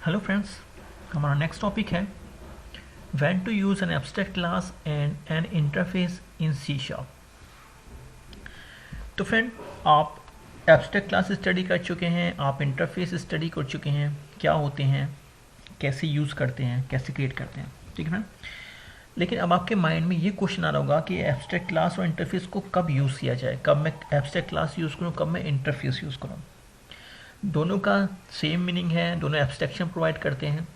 Hello friends, हमारा next topic है when to use an abstract class and an interface in C sharp. तो friend, आप abstract class study कर चुके हैं, आप इंटरफेस स्टडी कर चुके हैं, क्या होते हैं, कैसे यूज़ करते हैं, कैसे क्रिएट करते हैं, ठीक है फ्रेंड। लेकिन अब आपके माइंड में ये क्वेश्चन आ रहा होगा कि एब्स्ट्रैक्ट क्लास और इंटरफेस को कब यूज़ किया जाए, कब मैं एब्स्ट्रैक्ट क्लास यूज़ करूँ, कब मैं इंटरफेस यूज़ करूँ। दोनों का सेम मीनिंग है, दोनों एब्स्ट्रैक्शन प्रोवाइड करते हैं,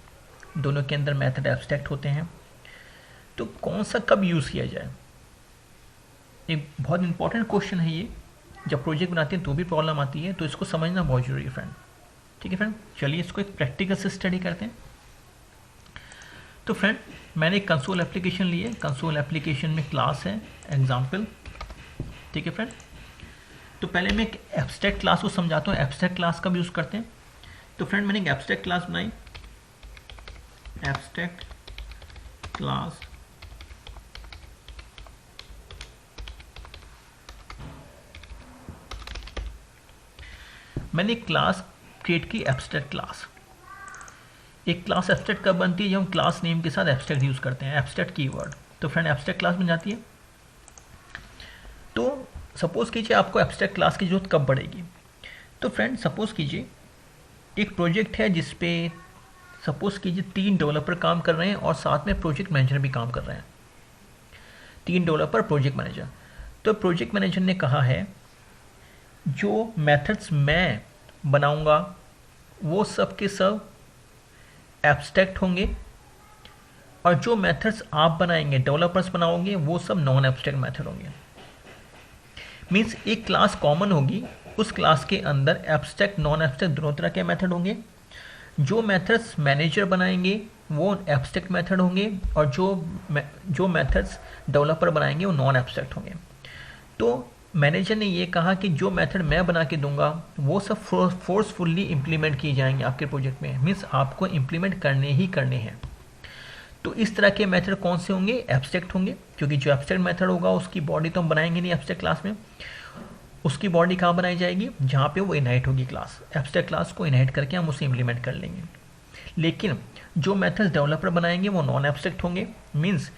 दोनों के अंदर मेथड एब्स्ट्रैक्ट होते हैं। तो कौन सा कब यूज़ किया जाए, एक बहुत इंपॉर्टेंट क्वेश्चन है ये। जब प्रोजेक्ट बनाते हैं तो भी प्रॉब्लम आती है, तो इसको समझना बहुत जरूरी है फ्रेंड। ठीक है फ्रेंड, चलिए इसको एक प्रैक्टिकल से स्टडी करते हैं। तो फ्रेंड, मैंने एक कंसोल एप्लीकेशन ली है, कंसोल एप्लीकेशन में क्लास है एग्जाम्पल। ठीक है फ्रेंड, तो पहले मैं एक एब्स्ट्रैक्ट क्लास को समझाता हूँ, एब्स्ट्रैक्ट क्लास कब यूज़ करते हैं। तो फ्रेंड, मैंने एक एब्स्ट्रैक्ट क्लास बनाई, एब्स्ट्रैक्ट क्लास मैंने एक क्लास क्रिएट की, एब्स्ट्रैक्ट क्लास। एक क्लास एब्स्ट्रैक्ट कब बनती है, जब हम क्लास नेम के साथ एब्स्ट्रैक्ट यूज़ करते हैं, एब्स्ट्रैक्ट कीवर्ड। तो फ्रेंड, एब्स्ट्रैक्ट क्लास बन जाती है। तो सपोज कीजिए आपको एब्स्ट्रैक्ट क्लास की जरूरत कब पड़ेगी। तो फ्रेंड, सपोज कीजिए एक प्रोजेक्ट है जिसपे सपोज कीजिए 3 डेवलपर काम कर रहे हैं और साथ में प्रोजेक्ट मैनेजर भी काम कर रहे हैं। 3 डेवलपर, प्रोजेक्ट मैनेजर। तो प्रोजेक्ट मैनेजर ने कहा है जो मेथड्स मैं बनाऊंगा वो सब के सब एब्स्ट्रैक्ट होंगे, और जो मेथड्स आप बनाएंगे, डेवलपर्स बनाओगे, वो सब नॉन एब्स्ट्रैक्ट मेथड होंगे। मीन्स एक क्लास कॉमन होगी, उस क्लास के अंदर एब्स्ट्रैक्ट नॉन एब्स्ट्रैक्ट दोनों तरह के मेथड होंगे। जो मेथड्स मैनेजर बनाएंगे वो एब्स्ट्रैक्ट मेथड होंगे, और जो मेथड्स डेवलपर बनाएंगे वो नॉन एब्स्ट्रैक्ट होंगे। तो मैनेजर ने ये कहा कि जो मेथड मैं बना के दूंगा वो सब फोर्सफुली इंप्लीमेंट किए जाएंगे आपके प्रोजेक्ट में, मीन्स आपको इंप्लीमेंट करने ही करने हैं। तो इस तरह के मेथड कौन से होंगे, एब्स्ट्रैक्ट होंगे, क्योंकि जो एब्स्ट्रैक्ट मेथड होगा उसकी बॉडी तो हम बनाएंगे नहीं एब्स्ट्रैक्ट क्लास में। उसकी बॉडी कहाँ बनाई जाएगी, जहाँ पे वो इनहाइट होगी क्लास, एब्स्ट्रैक्ट क्लास को इनहाइट करके हम उसे इंप्लीमेंट कर लेंगे। लेकिन जो मेथड्स डेवलपर बनाएंगे वो नॉन एब्स्ट्रैक्ट होंगे। मीन्स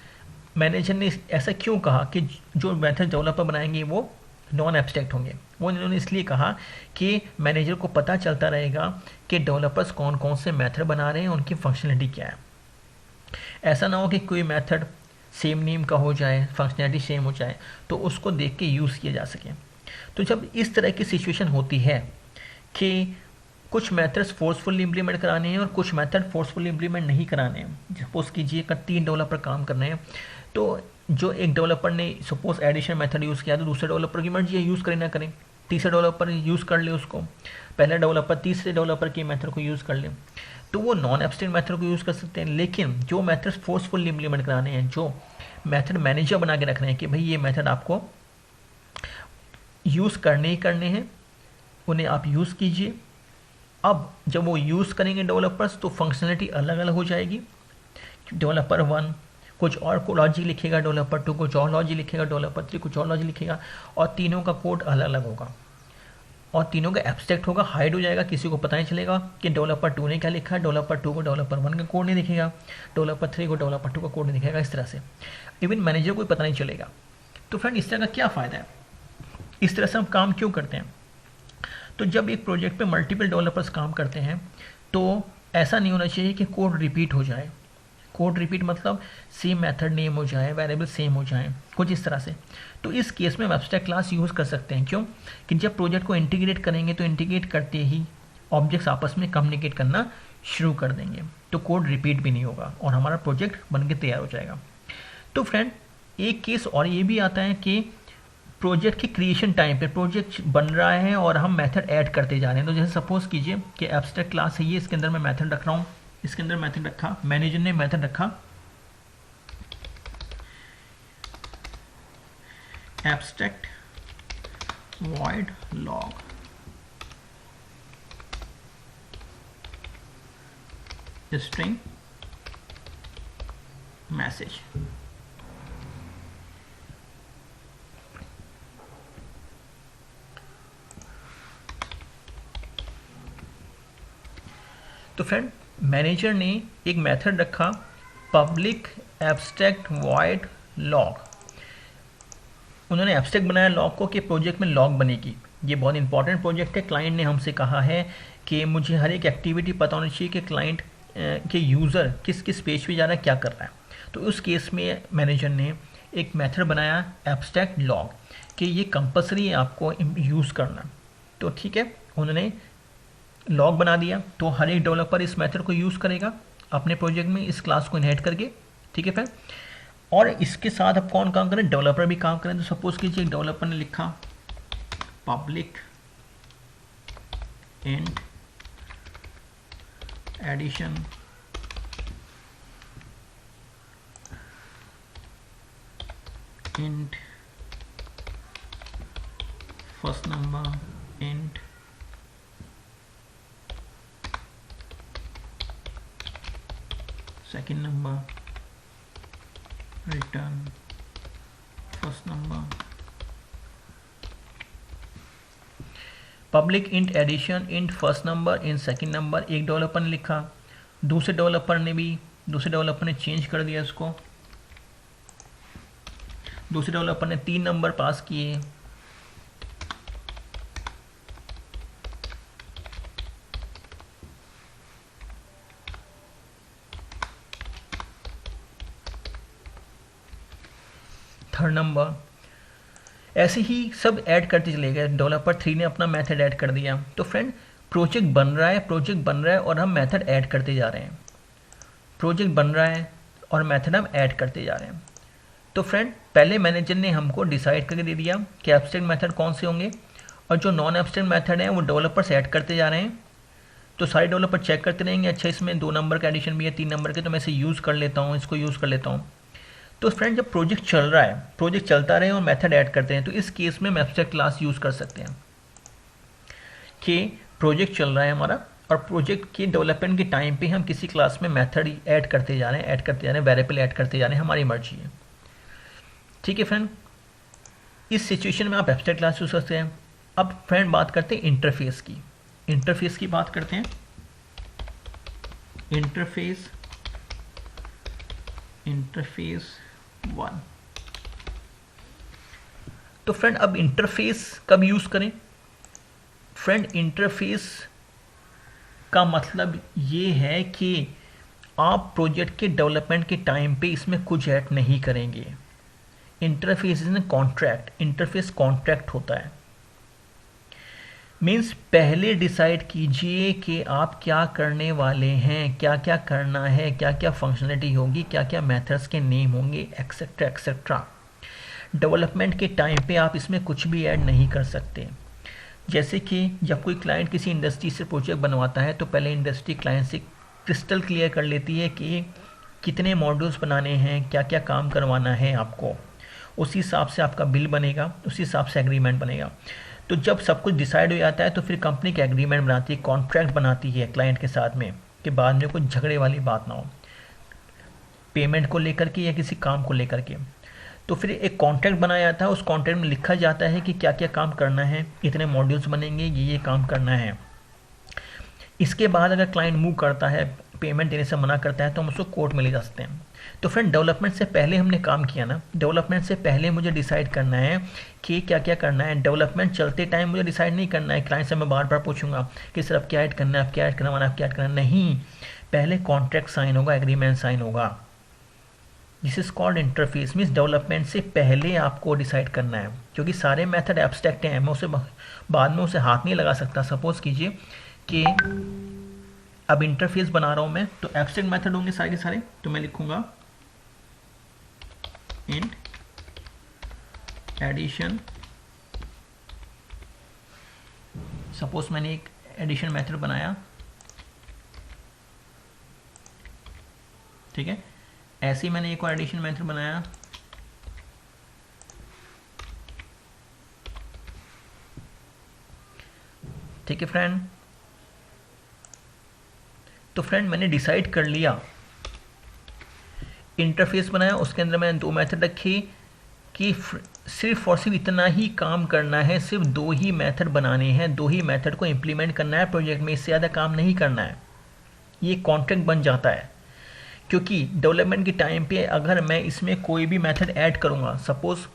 मैनेजर ने ऐसा क्यों कहा कि जो मेथड डेवलपर बनाएंगे वो नॉन एब्स्ट्रैक्ट होंगे। वो इन्होंने इसलिए कहा कि मैनेजर को पता चलता रहेगा कि डेवलपर्स कौन कौन से मेथड बना रहे हैं, उनकी फंक्शनलिटी क्या है। ऐसा ना हो कि कोई मेथड सेम नेम का हो जाए, फंक्शनलिटी सेम हो जाए, तो उसको देख के यूज़ किया जा सके। तो जब इस तरह की सिचुएशन होती है कि कुछ मेथड्स फोर्सफुली इंप्लीमेंट कराने हैं और कुछ मेथड फोर्सफुली इंप्लीमेंट नहीं कराने हैं। सपोज कीजिए अगर 3 डेवलपर काम कर रहे हैं, तो जो एक डेवलपर ने सपोज एडिशन मेथड यूज़ किया तो दूसरे डेवलपर की मर्जी है यूज़ करें ना करें, तीसरे डेवलपर यूज़ कर ले उसको, पहले डेवलपर तीसरे डेवलपर की मेथड को यूज़ कर ले, तो वो नॉन एब्स्ट्रैक्ट मेथड को यूज़ कर सकते हैं। लेकिन जो मेथड्स फोर्सफुली इंप्लीमेंट कराने हैं, जो मेथड मैनेजर बना के रख रहे हैं कि भाई ये मेथड आपको यूज़ करने ही करने हैं, उन्हें आप यूज़ कीजिए। अब जब वो यूज़ करेंगे डेवलपर्स तो फंक्शनलिटी अलग अलग हो जाएगी। डेवलपर 1 कुछ और लॉजिक लिखेगा, डेवलपर 2 कुछ और लॉजिक लिखेगा, डेवलपर 3 कुछ और लॉजिक लिखेगा, और तीनों का कोड अलग अलग होगा और तीनों का एब्स्ट्रैक्ट होगा, हाइड हो जाएगा, किसी को पता नहीं चलेगा कि डेवलपर 2 ने क्या लिखा है। डेवलपर 2 को डेवलपर 1 का कोड नहीं दिखेगा, डेवलपर 3 को डेवलपर 2 का कोड नहीं दिखेगा। इस तरह से इवन मैनेजर को पता नहीं चलेगा। तो फ्रेंड, इस तरह का क्या फ़ायदा है, इस तरह से हम काम क्यों करते हैं। तो जब एक प्रोजेक्ट पे मल्टीपल डेवलपर्स काम करते हैं तो ऐसा नहीं होना चाहिए कि कोड रिपीट हो जाए। कोड रिपीट मतलब सेम मेथड नेम हो जाए, वेरिएबल सेम हो जाए, कुछ इस तरह से। तो इस केस में हम एब्स्ट्रैक्ट क्लास यूज़ कर सकते हैं। क्यों कि जब प्रोजेक्ट को इंटीग्रेट करेंगे तो इंटीग्रेट करते ही ऑब्जेक्ट्स आपस में कम्युनिकेट करना शुरू कर देंगे, तो कोड रिपीट भी नहीं होगा और हमारा प्रोजेक्ट बन के तैयार हो जाएगा। तो फ्रेंड, एक केस और ये भी आता है कि प्रोजेक्ट की क्रिएशन टाइम पे प्रोजेक्ट बन रहा है और हम मेथड ऐड करते जा रहे हैं। तो जैसे सपोज कीजिए कि एब्स्ट्रैक्ट क्लास है ये, इसके अंदर मैं मेथड रख रहा हूँ, इसके अंदर मेथड रखा, मैनेजर ने मेथड रखा abstract void log string message. तो फ्रेंड, मैनेजर ने एक मेथड रखा पब्लिक एब्स्ट्रैक्ट वॉइड लॉग। उन्होंने एब्स्ट्रैक्ट बनाया लॉग को कि प्रोजेक्ट में लॉग बनेगी। ये बहुत इंपॉर्टेंट प्रोजेक्ट है। क्लाइंट ने हमसे कहा है कि मुझे हर एक एक्टिविटी पता होनी चाहिए कि क्लाइंट के यूज़र किस किस पेज पे जा रहा है, क्या कर रहा है। तो उस केस में मैनेजर ने एक मेथड बनाया एब्स्ट्रैक्ट लॉग कि ये कंपलसरी है आपको यूज़ करना। तो ठीक है, उन्होंने लॉग बना दिया। तो हर एक डेवलपर इस मेथड को यूज़ करेगा अपने प्रोजेक्ट में, इस क्लास को इनहेरिट करके। ठीक है फ्रेंड, और इसके साथ अब कौन काम करें, डेवलपर भी काम करें। तो सपोज कीजिए एक डेवलपर ने लिखा public int addition int first number int second number return first number. Public int addition int first number int second number एक डेवलपर ने लिखा। दूसरे डेवलपर ने चेंज कर दिया इसको। दूसरे डेवलपर ने 3 नंबर पास किए। थर्ड नंबर, ऐसे ही सब ऐड करते चले गए। डेवलपर 3 ने अपना मेथड ऐड कर दिया। तो फ्रेंड प्रोजेक्ट बन रहा है और हम मेथड ऐड करते जा रहे हैं। प्रोजेक्ट बन रहा है और मेथड हम ऐड करते जा रहे हैं। तो फ्रेंड पहले मैनेजर ने हमको डिसाइड करके दे दिया कि एब्स्ट्रैक्ट मेथड कौन से होंगे, और जो नॉन एब्स्ट्रैक्ट मेथड हैं वो डेवलपर्स ऐड करते जा रहे हैं। तो सारे डेवलपर चेक करते रहेंगे, अच्छा इसमें 2 नंबर का एडिशन भी है, 3 नंबर के, तो मैं इसे यूज़ कर लेता हूँ, इसको यूज़ कर लेता हूँ। तो फ्रेंड जब प्रोजेक्ट चल रहा है, प्रोजेक्ट चलता रहे और मेथड ऐड करते हैं, तो इस केस में हम एब्स्ट्रैक्ट क्लास यूज़ कर सकते हैं कि प्रोजेक्ट चल रहा है हमारा और प्रोजेक्ट के डेवलपमेंट के टाइम पे हम किसी क्लास में मेथड ऐड करते जा रहे हैं, वेरिएबल ऐड करते जा रहे हैं, हमारी मर्जी है। ठीक है फ्रेंड, इस सिचुएशन में आप एब्स्ट्रैक्ट क्लास यूज़ करते हैं। अब फ्रेंड बात करते हैं इंटरफेस की। इंटरफेस की बात करते हैं। इंटरफेस 1। तो फ्रेंड अब इंटरफेस कब यूज़ करें? फ्रेंड इंटरफेस का मतलब ये है कि आप प्रोजेक्ट के डेवलपमेंट के टाइम पे इसमें कुछ ऐड नहीं करेंगे। Interface is contract, interface contract होता है। मीन्स पहले डिसाइड कीजिए कि आप क्या करने वाले हैं, क्या क्या करना है, क्या क्या फंक्शनलिटी होगी, क्या क्या मेथड्स के नेम होंगे, एक्सेट्रा एक्सेट्रा। डेवलपमेंट के टाइम पे आप इसमें कुछ भी ऐड नहीं कर सकते। जैसे कि जब कोई क्लाइंट किसी इंडस्ट्री से प्रोजेक्ट बनवाता है तो पहले इंडस्ट्री क्लाइंट से क्रिस्टल क्लियर कर लेती है कि कितने मॉड्यूल्स बनाने हैं, क्या क्या काम करवाना है आपको। उसी हिसाब से आपका बिल बनेगा, उसी हिसाब से एग्रीमेंट बनेगा। तो जब सब कुछ डिसाइड हो जाता है तो फिर कंपनी का एग्रीमेंट बनाती है, कॉन्ट्रैक्ट बनाती है क्लाइंट के साथ में, कि बाद में कोई झगड़े वाली बात ना हो पेमेंट को लेकर के या किसी काम को लेकर के। तो फिर एक कॉन्ट्रैक्ट बनाया जाता है, उस कॉन्ट्रैक्ट में लिखा जाता है कि क्या क्या काम करना है, इतने मॉड्यूल्स बनेंगे, ये काम करना है। इसके बाद अगर क्लाइंट मूव करता है, पेमेंट देने से मना करता है, तो हम उसको कोर्ट में ले जा सकते हैं। तो फ्रेंड डेवलपमेंट से पहले हमने काम किया ना, डेवलपमेंट से पहले मुझे डिसाइड करना है कि क्या क्या करना है। डेवलपमेंट चलते टाइम मुझे डिसाइड नहीं करना है, क्लाइंट से मैं बार बार पूछूंगा कि सर अब क्या ऐड करना है, अब क्या ऐड करना है, अब क्या ऐड करना है। नहीं, पहले कॉन्ट्रैक्ट साइन होगा, एग्रीमेंट साइन होगा। This is called interface. Means development से पहले आपको डिसाइड करना है, क्योंकि सारे मेथड एब्स्ट्रैक्ट हैं, मैं उसे बाद में उसे हाथ नहीं लगा सकता। सपोज कीजिए कि अब इंटरफेस बना रहा हूं मैं, तो एब्स्ट्रैक्ट मेथड होंगे सारे के सारे। तो मैं लिखूंगा इंट एडिशन। सपोज मैंने एक एडिशन मेथड बनाया, ठीक है। ऐसे ही मैंने एक और एडिशन मेथड बनाया, ठीक है फ्रेंड। तो फ्रेंड मैंने डिसाइड कर लिया, इंटरफेस बनाया, उसके अंदर मैंने 2 मेथड रखी कि सिर्फ और सिर्फ इतना ही काम करना है, सिर्फ 2 ही मेथड बनाने हैं, 2 ही मेथड को इम्प्लीमेंट करना है प्रोजेक्ट में, इससे ज़्यादा काम नहीं करना है। ये कॉन्ट्रैक्ट बन जाता है। क्योंकि डेवलपमेंट के टाइम पे अगर मैं इसमें कोई भी मेथड ऐड करूँगा, सपोज़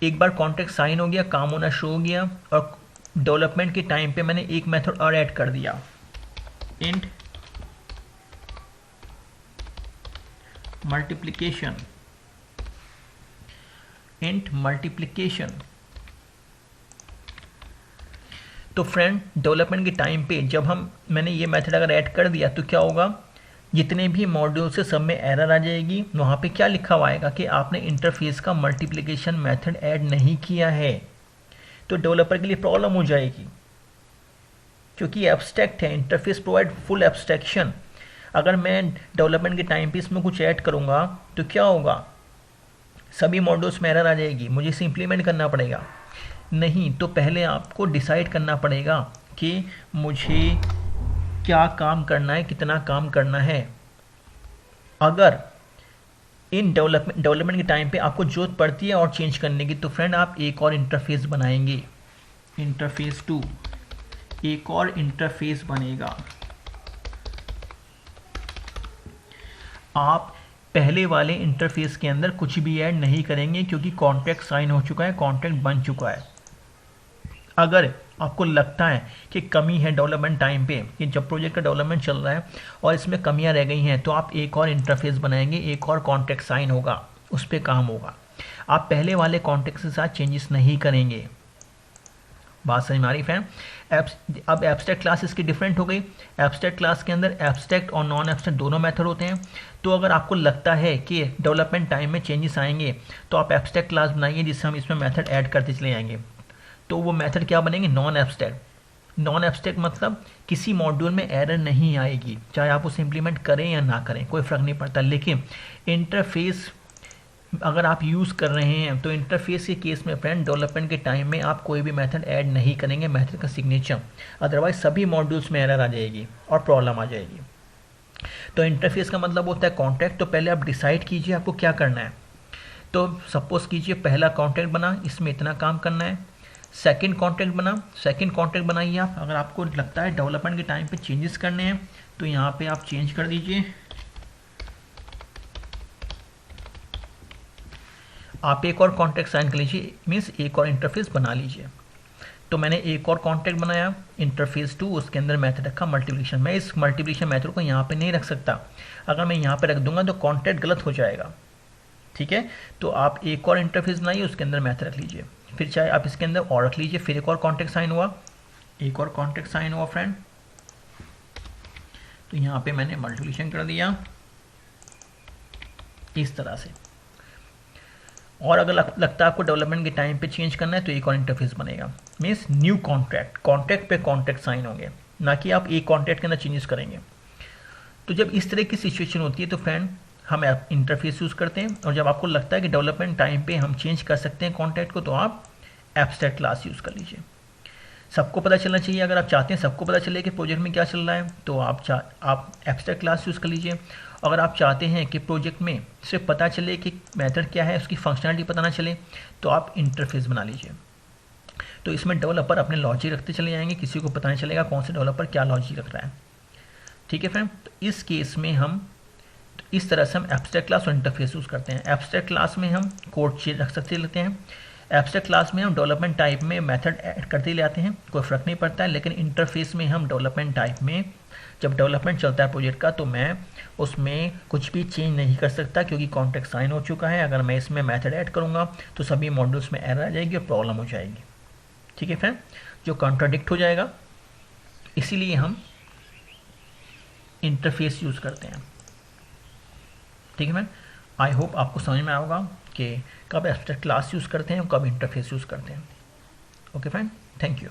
एक बार कॉन्ट्रैक्ट साइन हो गया, काम होना शुरू हो गया, और डेवलपमेंट के टाइम पे मैंने एक मेथड और ऐड कर दिया, इंट मल्टीप्लिकेशन, इंट मल्टीप्लिकेशन। तो फ्रेंड डेवलपमेंट के टाइम पे जब मैंने ये मेथड अगर ऐड कर दिया तो क्या होगा, जितने भी मॉड्यूल से सब में एरर आ जाएगी। वहाँ पे क्या लिखा हुआ आएगा कि आपने इंटरफेस का मल्टीप्लिकेशन मेथड ऐड नहीं किया है। तो डेवलपर के लिए प्रॉब्लम हो जाएगी, क्योंकि एब्स्ट्रैक्ट है, इंटरफेस प्रोवाइड फुल एब्स्ट्रैक्शन। अगर मैं डेवलपमेंट के टाइम पे इसमें कुछ ऐड करूँगा तो क्या होगा, सभी मॉड्यूल्स में एरर आ जाएगी, मुझे इसे इम्प्लीमेंट करना पड़ेगा। नहीं, तो पहले आपको डिसाइड करना पड़ेगा कि मुझे क्या काम करना है, कितना काम करना है। अगर इन डेवलपमेंट के टाइम पे आपको जरूरत पड़ती है और चेंज करने की, तो फ्रेंड आप एक और इंटरफेस बनाएंगे, इंटरफेस 2, एक और इंटरफेस बनेगा। आप पहले वाले इंटरफेस के अंदर कुछ भी ऐड नहीं करेंगे, क्योंकि कॉन्ट्रैक्ट साइन हो चुका है, कॉन्ट्रैक्ट बन चुका है। अगर आपको लगता है कि कमी है डेवलपमेंट टाइम पे, कि जब प्रोजेक्ट का डेवलपमेंट चल रहा है और इसमें कमियां रह गई हैं, तो आप एक और इंटरफेस बनाएंगे, एक और कॉन्ट्रैक्ट साइन होगा, उस पर काम होगा। आप पहले वाले कॉन्ट्रैक्ट के साथ चेंजेस नहीं करेंगे। बात समझ में आ रही फ्रेंड? अब एब्स्ट्रैक्ट क्लास इसकी डिफरेंट हो गई। एब्स्ट्रैक्ट क्लास के अंदर एब्स्ट्रैक्ट और नॉन एब्स्ट्रैक्ट दोनों मेथड होते हैं। तो अगर आपको लगता है कि डेवलपमेंट टाइम में चेंजेस आएंगे, तो आप एब्स्ट्रैक्ट क्लास बनाइए जिससे हम इसमें मेथड ऐड करते चले जाएंगे। तो वो मेथड क्या बनेंगे, नॉन एब्स्ट्रैक्ट। नॉन एब्स्ट्रैक्ट मतलब किसी मॉड्यूल में एरर नहीं आएगी, चाहे आप उसे इंप्लीमेंट करें या ना करें, कोई फ़र्क नहीं पड़ता। लेकिन इंटरफेस अगर आप यूज़ कर रहे हैं, तो इंटरफेस के केस में फ्रेंड डेवलपमेंट के टाइम में आप कोई भी मेथड ऐड नहीं करेंगे, मेथड का सिग्नेचर, अदरवाइज सभी मॉड्यूल्स में एरर आ जाएगी और प्रॉब्लम आ जाएगी। तो इंटरफेस का मतलब होता है कॉन्ट्रैक्ट। तो पहले आप डिसाइड कीजिए आपको क्या करना है। तो सपोज कीजिए पहला कॉन्ट्रैक्ट बना, इसमें इतना काम करना है। सेकंड कॉन्ट्रैक्ट बना, सेकंड कॉन्ट्रैक्ट बनाइए आप। अगर आपको लगता है डेवलपमेंट के टाइम पे चेंजेस करने हैं, तो यहाँ पे आप चेंज कर दीजिए। आप एक और कॉन्ट्रैक्ट साइन कर लीजिए, मीन्स एक और इंटरफेस बना लीजिए। तो मैंने एक और कॉन्ट्रैक्ट बनाया, इंटरफेस 2, उसके अंदर मेथड रखा मल्टीप्लिकेशन। मैं इस मल्टीप्लिकेशन मेथड को यहाँ पे नहीं रख सकता, अगर मैं यहाँ पे रख दूंगा तो कॉन्ट्रैक्ट गलत हो जाएगा। ठीक है, तो आप एक और इंटरफेस बनाइए, उसके अंदर मेथड रख लीजिए। फिर चाहे आप इसके अंदर और रख लीजिए। फिर एक और कॉन्ट्रैक्ट साइन हुआ, एक और कॉन्ट्रैक्ट साइन हुआ फ्रेंड। तो यहाँ पे मैंने मल्टीप्लिकेशन कर दिया इस तरह से। और अगर लगता है आपको डेवलपमेंट के टाइम पे चेंज करना है, तो एक और इंटरफेस बनेगा, मीन्स न्यू कॉन्ट्रैक्ट। कॉन्ट्रैक्ट पे कॉन्ट्रैक्ट साइन होंगे, ना कि आप एक कॉन्ट्रैक्ट के अंदर चेंजेस करेंगे। तो जब इस तरह की सिचुएशन होती है, तो फ्रेंड हम इंटरफेस यूज़ करते हैं। और जब आपको लगता है कि डेवलपमेंट टाइम पे हम चेंज कर सकते हैं कॉन्ट्रैक्ट को, तो आप एब्स्ट्रैक्ट क्लास यूज़ कर लीजिए। सबको पता चलना चाहिए, अगर आप चाहते हैं सबको पता चले कि प्रोजेक्ट में क्या चल रहा है, तो आप एब्स्ट्रैक्ट क्लास यूज़ कर लीजिए। अगर आप चाहते हैं कि प्रोजेक्ट में सिर्फ पता चले कि मेथड क्या है, उसकी फंक्शनलिटी पता ना चले, तो आप इंटरफेस बना लीजिए। तो इसमें डेवलपर अपने लॉजिक रखते चले जाएंगे, किसी को पता नहीं चलेगा कौन से डेवलपर क्या लॉजिक रख रहा है। ठीक है फ्रेंड, तो इस केस में हम इस तरह से हम एब्स्ट्रैक्ट क्लास और इंटरफेस यूज़ करते हैं। एब्स्ट्रैक्ट क्लास में हम कोड चेंज रख सकते लेते हैं, एब्स्ट्रैक्ट क्लास में हम डेवलपमेंट टाइप में मेथड ऐड करते ले आते हैं, कोई फ़र्क नहीं पड़ता है। लेकिन इंटरफेस में हम डेवलपमेंट टाइप में, जब डेवलपमेंट चलता है प्रोजेक्ट का, तो मैं उसमें कुछ भी चेंज नहीं कर सकता, क्योंकि कॉन्ट्रैक्ट साइन हो चुका है। अगर मैं इसमें मेथड ऐड करूँगा तो सभी मॉड्यूल्स में एरर आ जाएगी और प्रॉब्लम हो जाएगी। ठीक है फ्रेंड, जो कॉन्ट्राडिक्ट हो जाएगा, इसीलिए हम इंटरफेस यूज़ करते हैं। ठीक है मैम, आई होप आपको समझ में आएगा कि कब एब्स्ट्रैक्ट क्लास यूज़ करते हैं और कब इंटरफेस यूज़ करते हैं। Okay friend, thank you.